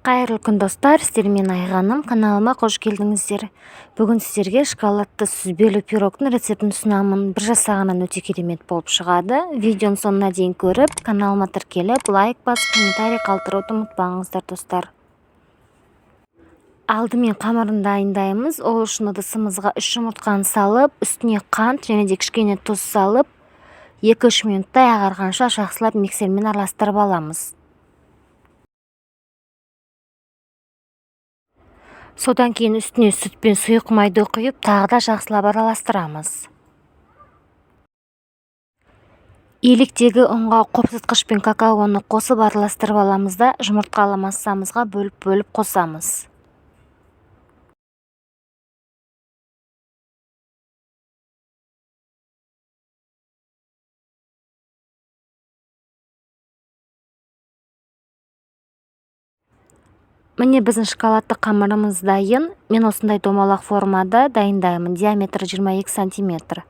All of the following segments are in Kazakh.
Қайырлы күн достар, сіздермен Айғаным, каналыма қош келдіңіздер. Бүгін сіздерге шоколадты сүзбелі пирогтың рецептін ұсынамын. Бір жасағаннан өте керемет болып шығады. Видеоны соңына дейін көріп, каналыма тіркеліп, лайк басып, комментарий қалдыруды ұмытпаңыздар достар. Алдымен қамырын дайындаймыз. Ол үшін ыдысымызға 3 жұмыртқаны салып, үстіне қант және де кішкене тұз салып, 2-3 минуттай ағарғанша жақсылап миксермен араластырып аламыз. Содан кейін үстіне сүт пен сұйық майды құйып, тағы да жақсылап араластырамыз. Еліктегі ұнға қопсытқыш пен какаоны қосып араластырып аламыз да жұмыртқалы массамызға бөліп қосамыз. Міне біздің шоколадты қамырымыз дайын. Мен осындай домалақ формада дайындаймын. Диаметрі 22 см.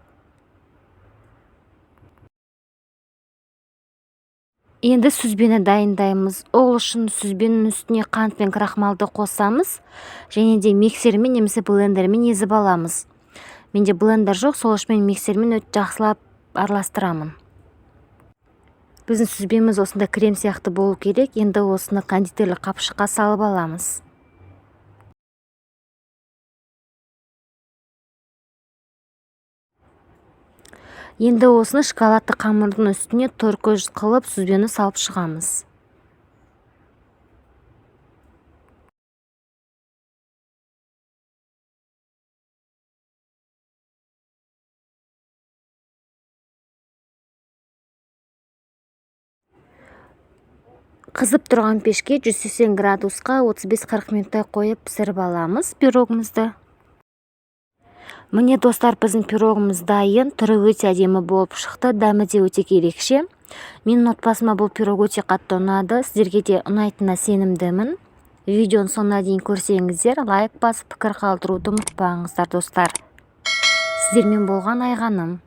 Енді сүзбені дайындаймыз. Ол үшін сүзбенің үстіне қант пен крахмалды қосамыз. Және де миксермен немесе блендермен езіп аламыз. Менде блендер жоқ, сол үшін миксермен өте жақсылап араластырамын. Біздің сүзбеміз осында крем сияқты болу керек. Енді осыны кондитерлік қапшыққа салып аламыз. Енді осыны шоколадты қамырдың үстіне торкөз қылып сүзбені салып шығамыз. Қызып тұрған пешке 180 градусқа 35-40 минуттай қойып пісіріп аламыз пирогымызды. Міне достар, біздің пирогымыз дайын. Түрі өте әдемі болып шықты, дәмі де өте ерекше. Менің отбасыма бұл пирог өте қатты ұнады. Сіздерге де ұнайтынына сенімдімін. Видеоны соңына дейін көрсеңіздер, лайк басып, пікір қалдыруды ұмытпаңыздар достар. Сіздермен болған Айғаным.